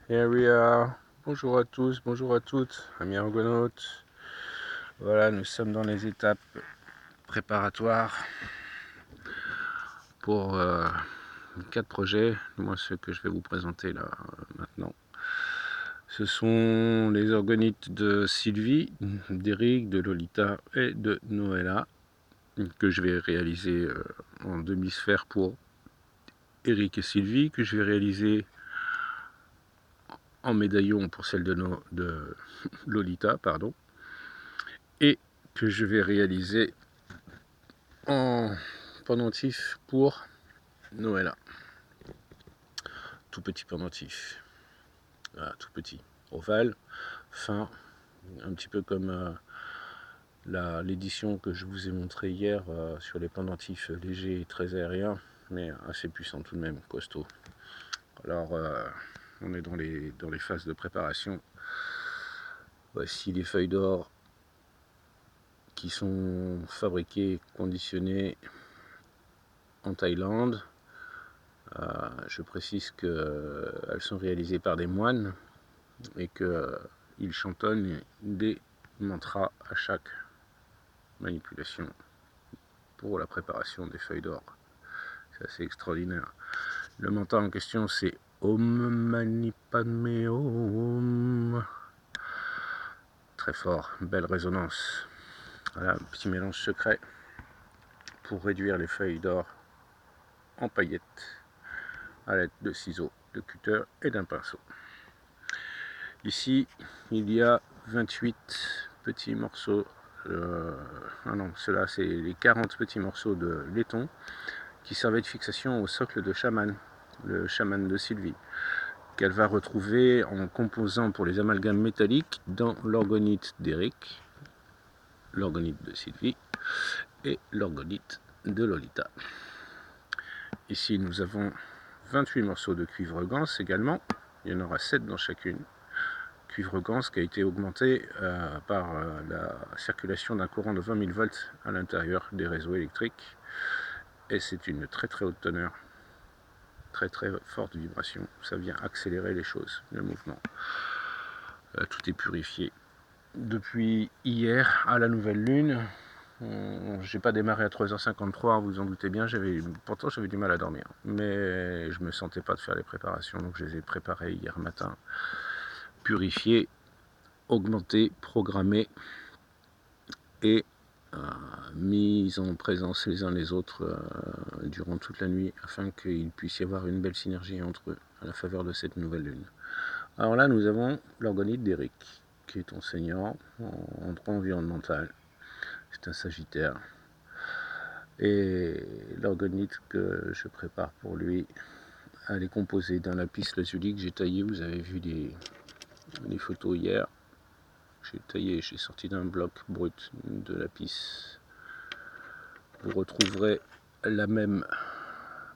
Here we are. Bonjour à tous, bonjour à toutes, amis argonautes. Voilà, nous sommes dans les étapes préparatoires pour 4 projets. Moi, ce que je vais vous présenter là maintenant, ce sont les orgonites de Sylvie, d'Eric, de Lolita et de Noëlla que je vais réaliser en demi-sphère pour Eric et Sylvie, que je vais réaliser en médaillon pour celle de Lolita, pardon, et que je vais réaliser en pendentif pour Noëlla. Tout petit pendentif. Voilà, tout petit. Ovale, fin, un petit peu comme l'édition que je vous ai montré hier sur les pendentifs légers et très aériens, mais assez puissants tout de même, costaud. Alors, on est dans les phases de préparation. Voici les feuilles d'or qui sont fabriquées, conditionnées en Thaïlande. Je précise qu'elles sont réalisées par des moines et qu'ils chantonnent des mantras à chaque manipulation pour la préparation des feuilles d'or. C'est assez extraordinaire. Le mantra en question, c'est Om Mani Padme Om. Très fort, belle résonance. Voilà, un petit mélange secret pour réduire les feuilles d'or en paillettes à l'aide de ciseaux, de cutter et d'un pinceau. Ici, il y a 28 petits morceaux. Non, cela c'est les 40 petits morceaux de laiton qui servaient de fixation au socle de chaman, le chaman de Sylvie, qu'elle va retrouver en composant pour les amalgames métalliques dans l'orgonite d'Eric, l'orgonite de Sylvie et l'orgonite de Lolita. Ici, nous avons 28 morceaux de cuivre ganse également. Il y en aura 7 dans chacune. Cuivre ganse qui a été augmenté par la circulation d'un courant de 20 000 volts à l'intérieur des réseaux électriques. Et c'est une très très haute teneur, très très forte vibration. Ça vient accélérer les choses, le mouvement. Tout est purifié. Depuis hier à la nouvelle lune, j'ai pas démarré à 3h53, vous en doutez bien, pourtant j'avais du mal à dormir. Mais je me sentais pas de faire les préparations, donc je les ai préparées hier matin. Purifiées, augmentées, programmées et mis en présence les uns les autres durant toute la nuit afin qu'il puisse y avoir une belle synergie entre eux à la faveur de cette nouvelle lune. Alors là, nous avons l'orgonite d'Eric, qui est enseignant en droit environnemental. C'est un sagittaire. Et l'orgonite que je prépare pour lui, elle est composée d'un lapis lazuli que j'ai taillé. Vous avez vu les photos hier. J'ai taillé, j'ai sorti d'un bloc brut de lapis. Vous retrouverez la même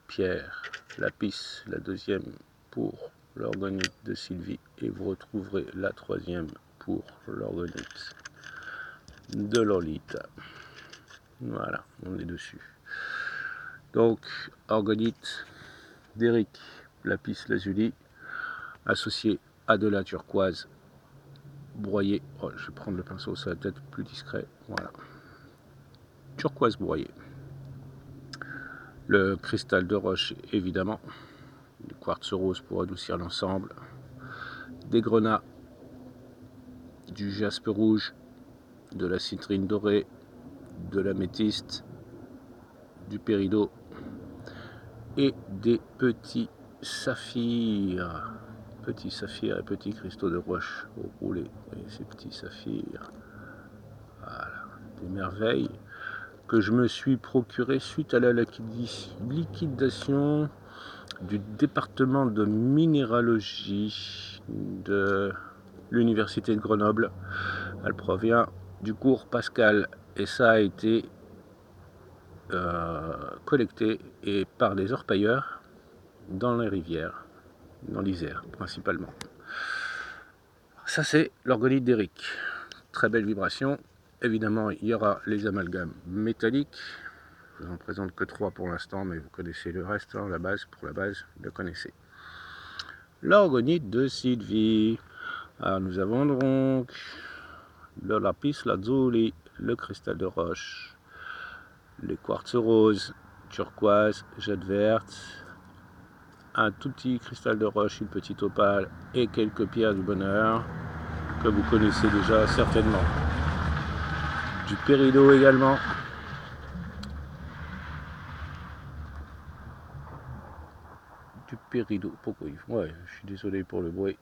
pierre, lapis, la deuxième pour l'orgonite de Sylvie, et vous retrouverez la troisième pour l'orgonite de Lolita. Voilà, on est dessus. Donc, orgonite d'Eric, lapis lazuli, associé à de la turquoise broyée. Oh, je vais prendre le pinceau, ça va peut-être plus discret. Voilà. Turquoise broyée. Le cristal de roche, évidemment. Du quartz rose pour adoucir l'ensemble. Des grenats, du jaspe rouge, de la citrine dorée, de l'améthyste, du péridot et des petits saphirs. Petits saphirs et petits cristaux de roche roulés. Et ces petits saphirs. Voilà, des merveilles que je me suis procuré suite à la liquidation du département de minéralogie de l'université de Grenoble. Elle provient du cours Pascal et ça a été collecté et par des orpailleurs dans les rivières, dans l'Isère principalement. Ça c'est l'orgonite d'Eric. Très belle vibration. Évidemment, il y aura les amalgames métalliques. Je vous en présente que 3 pour l'instant, mais vous connaissez le reste, hein, la base, pour la base, vous le connaissez. l'orgonite de Sylvie. Alors nous avons donc le lapis lazuli, le cristal de roche, les quartz roses, turquoise, jade verte, un tout petit cristal de roche, une petite opale et quelques pierres du bonheur que vous connaissez déjà certainement. Du péridot également. Du péridot, pourquoi il faut... Ouais, je suis désolé pour le bruit.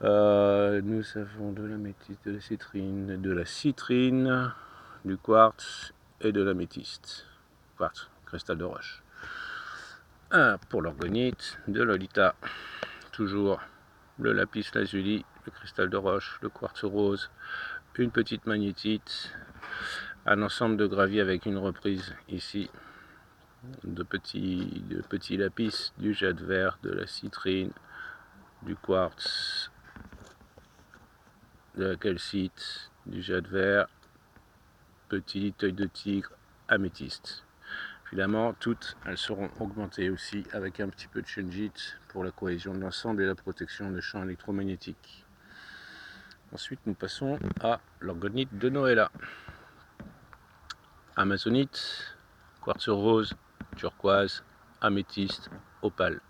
Nous avons de l'améthyste, de la citrine, du quartz et de l'améthyste. Quartz, cristal de roche. Pour l'orgonite, de l'olita, toujours le lapis lazuli, le cristal de roche, le quartz rose, une petite magnétite, un ensemble de graviers avec une reprise ici, de petits lapis, du jade vert, de la citrine, du quartz, de la calcite, du jade vert, petit œil de tigre, améthyste. Évidemment, toutes elles seront augmentées aussi avec un petit peu de shungite pour la cohésion de l'ensemble et la protection des champs électromagnétiques. Ensuite, nous passons à l'orgonite de Noëlla. Amazonite, quartz rose, turquoise, améthyste, opale.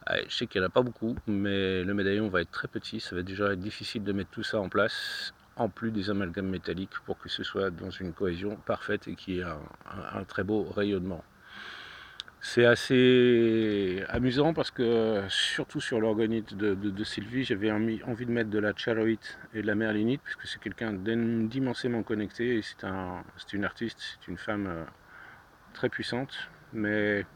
Allez, je sais qu'il n'y en a pas beaucoup, mais le médaillon va être très petit, ça va déjà être difficile de mettre tout ça en place, en plus des amalgames métalliques, pour que ce soit dans une cohésion parfaite et qu'il y ait un très beau rayonnement. C'est assez amusant parce que, surtout sur l'orgonite de Sylvie, j'avais envie de mettre de la charoïte et de la merlinite, puisque c'est quelqu'un d'immensément connecté, et c'est une artiste, c'est une femme très puissante, mais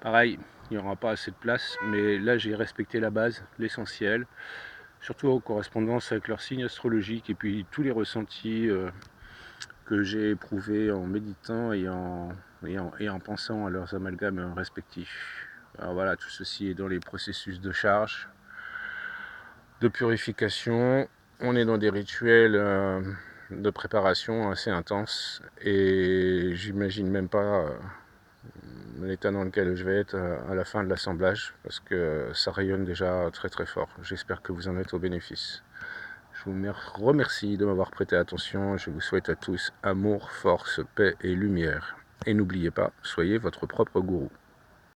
pareil, il n'y aura pas assez de place, mais là j'ai respecté la base, l'essentiel, surtout en correspondance avec leur signe astrologique et puis tous les ressentis que j'ai éprouvés en méditant et en pensant à leurs amalgames respectifs. Alors voilà, tout ceci est dans les processus de charge, de purification. On est dans des rituels de préparation assez intenses et j'imagine même pas l'état dans lequel je vais être à la fin de l'assemblage parce que ça rayonne déjà très très fort. J'espère que vous en êtes au bénéfice. Je vous remercie de m'avoir prêté attention. Je vous souhaite à tous amour, force, paix et lumière. Et n'oubliez pas, soyez votre propre gourou.